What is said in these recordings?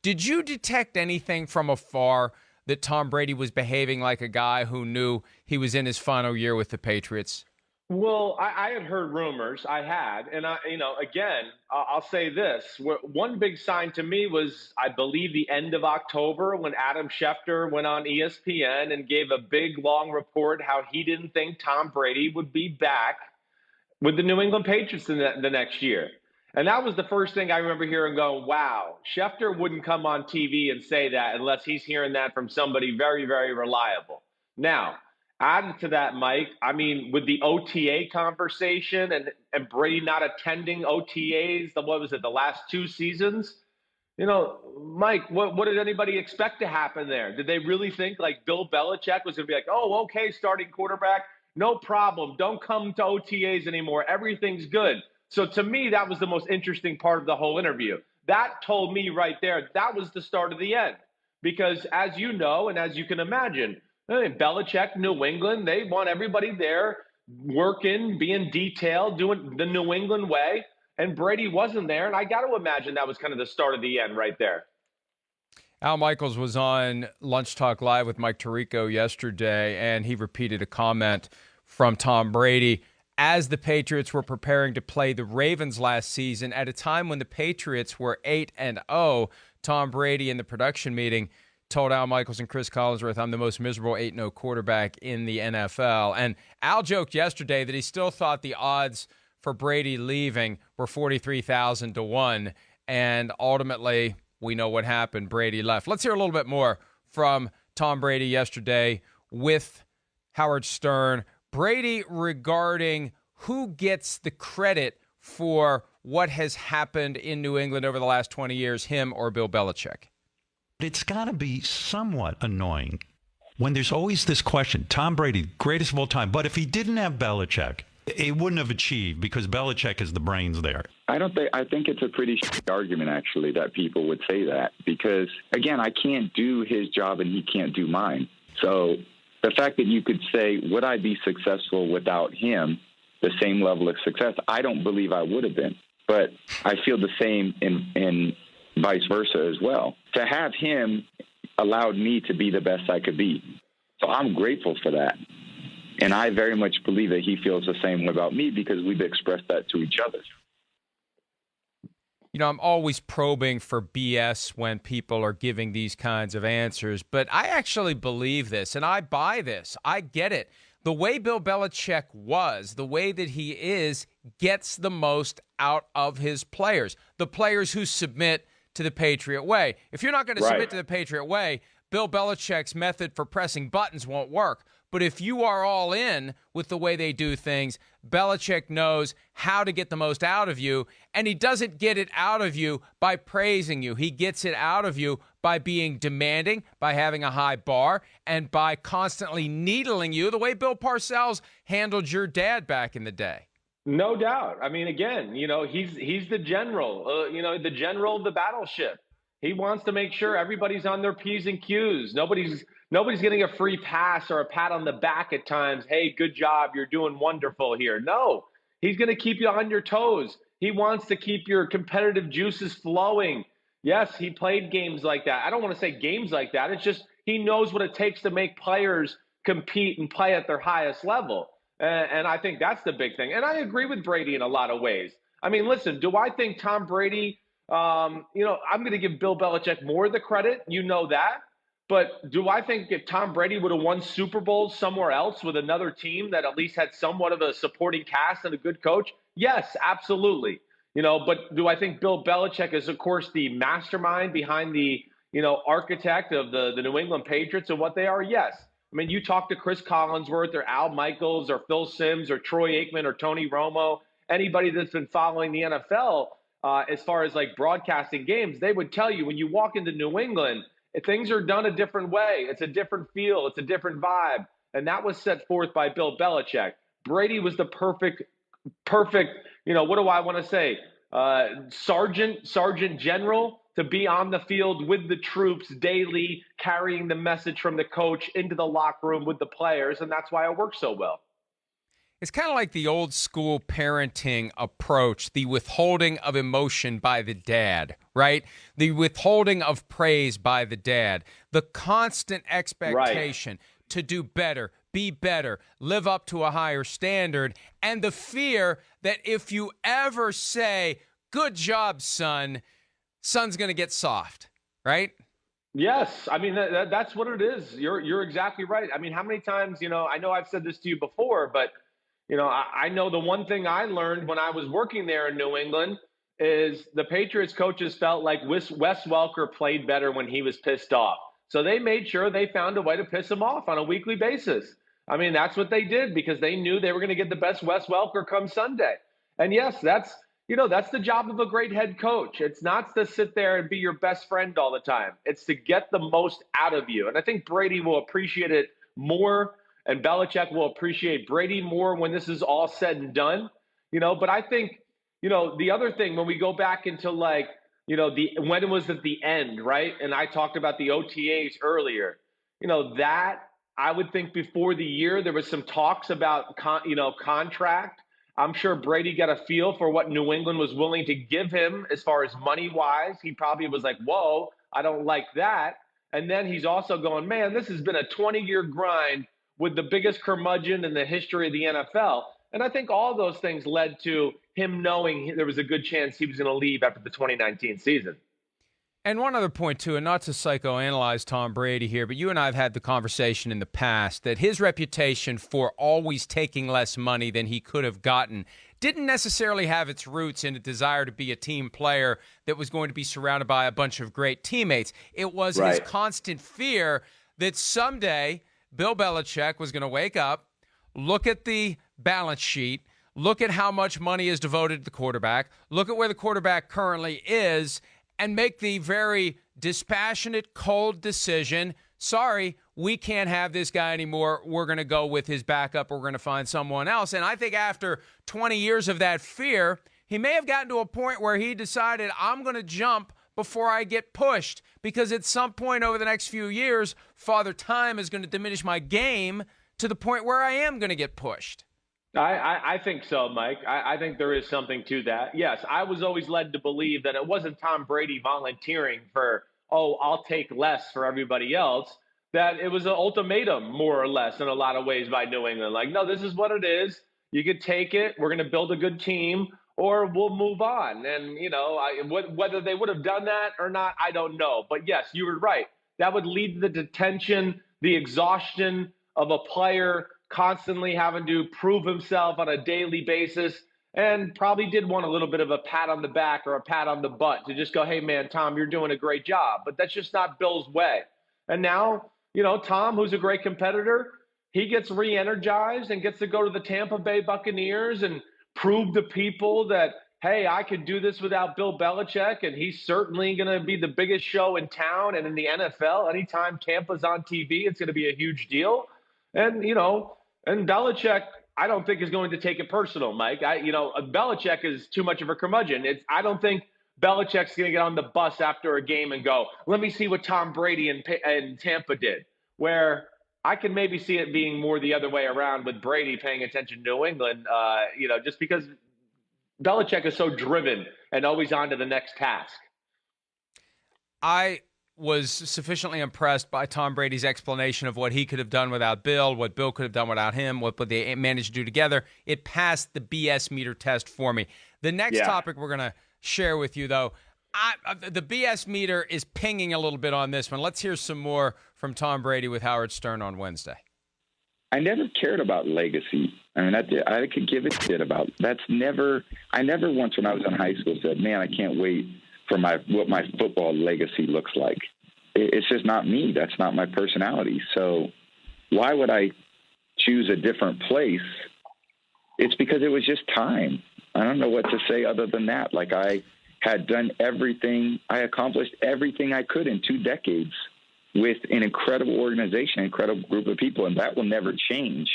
Did you detect anything from afar that Tom Brady was behaving like a guy who knew he was in his final year with the Patriots? Well, I had heard rumors. I had, and again, I'll say this: one big sign to me was, I believe, the end of October when Adam Schefter went on ESPN and gave a big, long report how he didn't think Tom Brady would be back with the New England Patriots in the next year. And that was the first thing I remember hearing going, wow, Schefter wouldn't come on TV and say that unless he's hearing that from somebody very, very reliable. Now, added to that, Mike, I mean, with the OTA conversation and Brady not attending OTAs, the last 2 seasons? Mike, what did anybody expect to happen there? Did they really think like Bill Belichick was going to be like, oh, okay, starting quarterback, no problem. Don't come to OTAs anymore. Everything's good. So to me, that was the most interesting part of the whole interview. That told me right there, that was the start of the end. Because as you know, and as you can imagine, Belichick, New England, they want everybody there working, being detailed, doing the New England way. And Brady wasn't there. And I got to imagine that was kind of the start of the end right there. Al Michaels was on Lunch Talk Live with Mike Tirico yesterday, and he repeated a comment from Tom Brady as the Patriots were preparing to play the Ravens last season at a time when the Patriots were 8-0. Tom Brady in the production meeting told Al Michaels and Chris Collinsworth, I'm the most miserable 8-0 quarterback in the NFL. And Al joked yesterday that he still thought the odds for Brady leaving were 43,000 to 1. And ultimately, we know what happened. Brady left. Let's hear a little bit more from Tom Brady yesterday with Howard Stern. Brady regarding who gets the credit for what has happened in New England over the last 20 years, him or Bill Belichick. It's got to be somewhat annoying when there's always this question, Tom Brady, greatest of all time, but if he didn't have Belichick, he wouldn't have achieved because Belichick is the brains there. I think it's a pretty argument, actually, that people would say that because, again, I can't do his job and he can't do mine. So the fact that you could say, would I be successful without him, the same level of success? I don't believe I would have been. But I feel the same in vice versa as well. To have him allowed me to be the best I could be. So I'm grateful for that. And I very much believe that he feels the same way about me because we've expressed that to each other. You know, I'm always probing for BS when people are giving these kinds of answers, but I actually believe this, and I buy this. I get it. The way Bill Belichick was, the way that he is, gets the most out of his players, the players who submit to the Patriot way. If you're not going to submit to the Patriot way, Bill Belichick's method for pressing buttons won't work. But if you are all in with the way they do things, Belichick knows how to get the most out of you, and he doesn't get it out of you by praising you. He gets it out of you by being demanding, by having a high bar, and by constantly needling you the way Bill Parcells handled your dad back in the day. No doubt. I mean, again, he's the general, the general of the battleship. He wants to make sure everybody's on their P's and Q's. Nobody's getting a free pass or a pat on the back at times. Hey, good job. You're doing wonderful here. No, he's going to keep you on your toes. He wants to keep your competitive juices flowing. Yes, he played games like that. I don't want to say games like that. It's just he knows what it takes to make players compete and play at their highest level. And I think that's the big thing. And I agree with Brady in a lot of ways. I mean, listen, do I think Tom Brady, I'm going to give Bill Belichick more of the credit. You know that. But do I think if Tom Brady would have won Super Bowls somewhere else with another team that at least had somewhat of a supporting cast and a good coach? Yes, absolutely. But do I think Bill Belichick is, of course, the mastermind behind the, architect of the New England Patriots and what they are? Yes. I mean, you talk to Chris Collinsworth or Al Michaels or Phil Simms or Troy Aikman or Tony Romo, anybody that's been following the NFL as far as like broadcasting games, they would tell you when you walk into New England, things are done a different way. It's a different feel. It's a different vibe. And that was set forth by Bill Belichick. Brady was the perfect, what do I want to say? Sergeant General to be on the field with the troops daily, carrying the message from the coach into the locker room with the players. And that's why it works so well. It's kind of like the old school parenting approach, the withholding of emotion by the dad, right? The withholding of praise by the dad, the constant expectation to do better, be better, live up to a higher standard, and the fear that if you ever say, good job, son, son's going to get soft, right? Yes, I mean that's what it is. You're exactly right. I mean, how many times, I know I've said this to you before, but I know the one thing I learned when I was working there in New England is the Patriots coaches felt like Wes Welker played better when he was pissed off. So they made sure they found a way to piss him off on a weekly basis. I mean, that's what they did because they knew they were going to get the best Wes Welker come Sunday. And yes, that's the job of a great head coach. It's not to sit there and be your best friend all the time. It's to get the most out of you. And I think Brady will appreciate it more, and Belichick will appreciate Brady more when this is all said and done. But I think, the other thing, when we go back into when it was at the end, right? And I talked about the OTAs earlier, that I would think before the year, there was some talks about, contract. I'm sure Brady got a feel for what New England was willing to give him as far as money-wise. He probably was like, whoa, I don't like that. And then he's also going, man, this has been a 20-year grind with the biggest curmudgeon in the history of the NFL. And I think all those things led to him knowing there was a good chance he was going to leave after the 2019 season. And one other point, too, and not to psychoanalyze Tom Brady here, but you and I have had the conversation in the past that his reputation for always taking less money than he could have gotten didn't necessarily have its roots in a desire to be a team player that was going to be surrounded by a bunch of great teammates. It was his constant fear that someday Bill Belichick was going to wake up, look at the balance sheet, look at how much money is devoted to the quarterback, look at where the quarterback currently is, and make the very dispassionate, cold decision, sorry, we can't have this guy anymore. We're going to go with his backup. We're going to find someone else. And I think after 20 years of that fear, he may have gotten to a point where he decided, I'm going to jump before I get pushed, because at some point over the next few years, Father Time is going to diminish my game to the point where I am going to get pushed. I think so, Mike. I think there is something to that. Yes, I was always led to believe that it wasn't Tom Brady volunteering for, I'll take less for everybody else, that it was an ultimatum, more or less, in a lot of ways by New England. Like, no, this is what it is. You could take it. We're going to build a good team, or we'll move on. And, whether they would have done that or not, I don't know. But, yes, you were right. That would lead to the detention, the exhaustion of a player constantly having to prove himself on a daily basis, and probably did want a little bit of a pat on the back or a pat on the butt to just go, hey, man, Tom, you're doing a great job. But that's just not Bill's way. And now, Tom, who's a great competitor, he gets re-energized and gets to go to the Tampa Bay Buccaneers and prove to people that, hey, I could do this without Bill Belichick, and he's certainly going to be the biggest show in town and in the NFL. Anytime Tampa's on TV, it's going to be a huge deal. And, and Belichick, I don't think is going to take it personal, Mike. Belichick is too much of a curmudgeon. I don't think Belichick's going to get on the bus after a game and go, let me see what Tom Brady and Tampa did, where I can maybe see it being more the other way around with Brady paying attention to New England, just because Belichick is so driven and always on to the next task. I was sufficiently impressed by Tom Brady's explanation of what he could have done without Bill, what Bill could have done without him, what they managed to do together. It passed the BS meter test for me. The next topic we're going to share with you, though, the BS meter is pinging a little bit on this one. Let's hear some more from Tom Brady with Howard Stern on Wednesday. I never cared about legacy. I mean, I could give a shit about. I never once when I was in high school said, man, I can't wait for what my football legacy looks like. It's just not me. That's not my personality. So why would I choose a different place? It's because it was just time. I don't know what to say other than that. Like, I had done everything. I accomplished everything I could in 2 decades with an incredible organization, incredible group of people, and that will never change.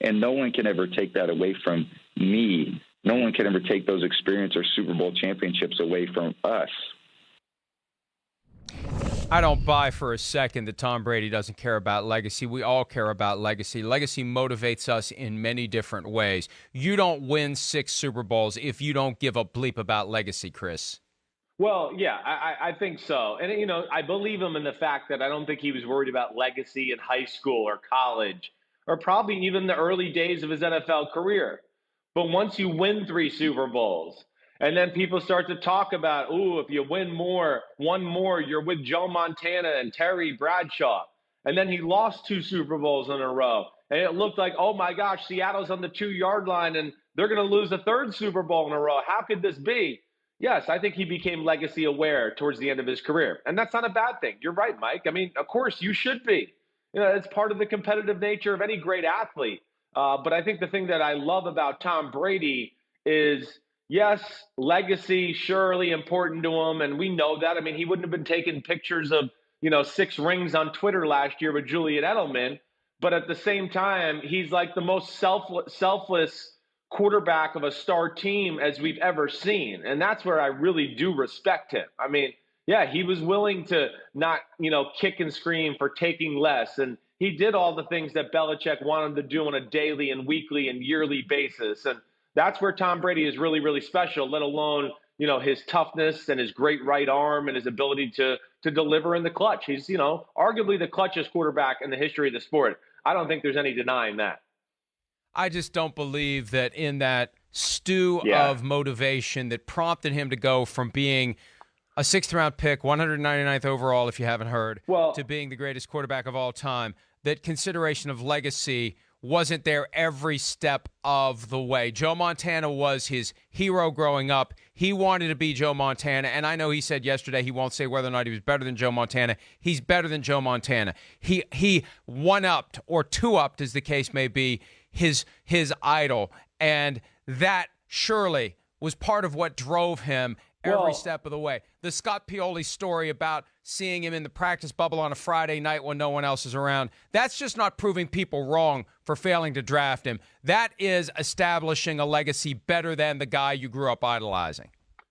And no one can ever take that away from me. No one can ever take those experience or Super Bowl championships away from us. I don't buy for a second that Tom Brady doesn't care about legacy. We all care about legacy. Legacy motivates us in many different ways. You don't win 6 Super Bowls if you don't give a bleep about legacy, Chris. Well, yeah, I think so. And, I believe him in the fact that I don't think he was worried about legacy in high school or college or probably even the early days of his NFL career. But once you win 3 Super Bowls, and then people start to talk about, ooh, if you win one more, you're with Joe Montana and Terry Bradshaw. And then he lost 2 Super Bowls in a row. And it looked like, oh my gosh, Seattle's on the 2-yard line and they're going to lose a 3rd Super Bowl in a row. How could this be? Yes, I think he became legacy aware towards the end of his career. And that's not a bad thing. You're right, Mike. I mean, of course, you should be. It's part of the competitive nature of any great athlete. But I think the thing that I love about Tom Brady is, yes, legacy, surely important to him. And we know that. I mean, he wouldn't have been taking pictures of, 6 rings on Twitter last year with Julian Edelman. But at the same time, he's like the most selfless quarterback of a star team as we've ever seen. And that's where I really do respect him. I mean, yeah, he was willing to not, kick and scream for taking less. And he did all the things that Belichick wanted him to do on a daily and weekly and yearly basis. And that's where Tom Brady is really, really special, let alone, his toughness and his great right arm and his ability to deliver in the clutch. He's, arguably the clutchest quarterback in the history of the sport. I don't think there's any denying that. I just don't believe that in that stew of motivation that prompted him to go from being a 6th-round pick, 199th overall, if you haven't heard, to being the greatest quarterback of all time, that consideration of legacy wasn't there every step of the way. Joe Montana was his hero growing up. He wanted to be Joe Montana, and I know he said yesterday he won't say whether or not he was better than Joe Montana. He's better than Joe Montana. He one-upped, or two-upped, as the case may be, his idol, and that surely was part of what drove him every step of the way. The Scott Pioli story about seeing him in the practice bubble on a Friday night when no one else is around, that's just not proving people wrong for failing to draft him. That is establishing a legacy better than the guy you grew up idolizing.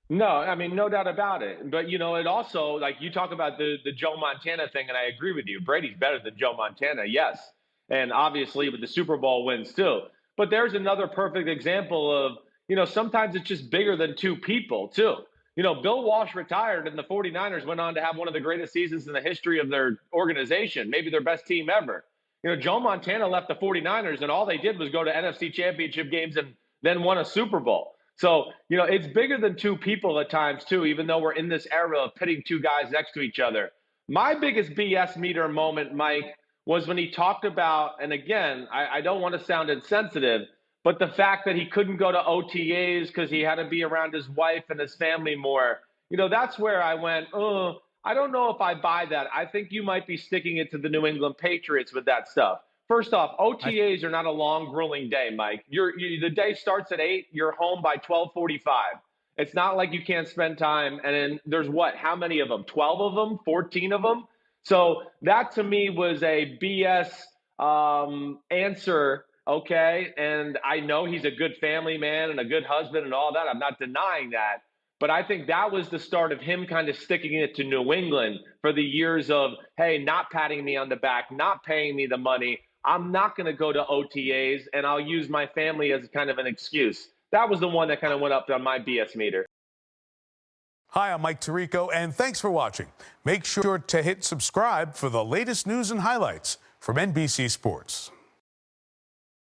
No, I mean, no doubt about it. But, it also, like you talk about the Joe Montana thing, and I agree with you. Brady's better than Joe Montana, yes. And obviously with the Super Bowl wins too. But there's another perfect example of, sometimes it's just bigger than 2 people too. Bill Walsh retired and the 49ers went on to have one of the greatest seasons in the history of their organization, maybe their best team ever. Joe Montana left the 49ers and all they did was go to NFC championship games and then won a Super Bowl. So, it's bigger than 2 people at times too, even though we're in this era of pitting 2 guys next to each other. My biggest BS meter moment, Mike, was when he talked about, and again, I don't want to sound insensitive, but the fact that he couldn't go to OTAs because he had to be around his wife and his family more, that's where I went, I don't know if I buy that. I think you might be sticking it to the New England Patriots with that stuff. First off, OTAs are not a long, grueling day, Mike. The day starts at 8, you're home by 12:45. It's not like you can't spend time, and then there's how many of them? 12 of them? 14 of them? So that to me was a BS answer, okay? And I know he's a good family man and a good husband and all that. I'm not denying that. But I think that was the start of him kind of sticking it to New England for the years of, hey, not patting me on the back, not paying me the money. I'm not going to go to OTAs, and I'll use my family as kind of an excuse. That was the one that kind of went up on my BS meter. Hi, I'm Mike Tirico, and thanks for watching. Make sure to hit subscribe for the latest news and highlights from NBC Sports.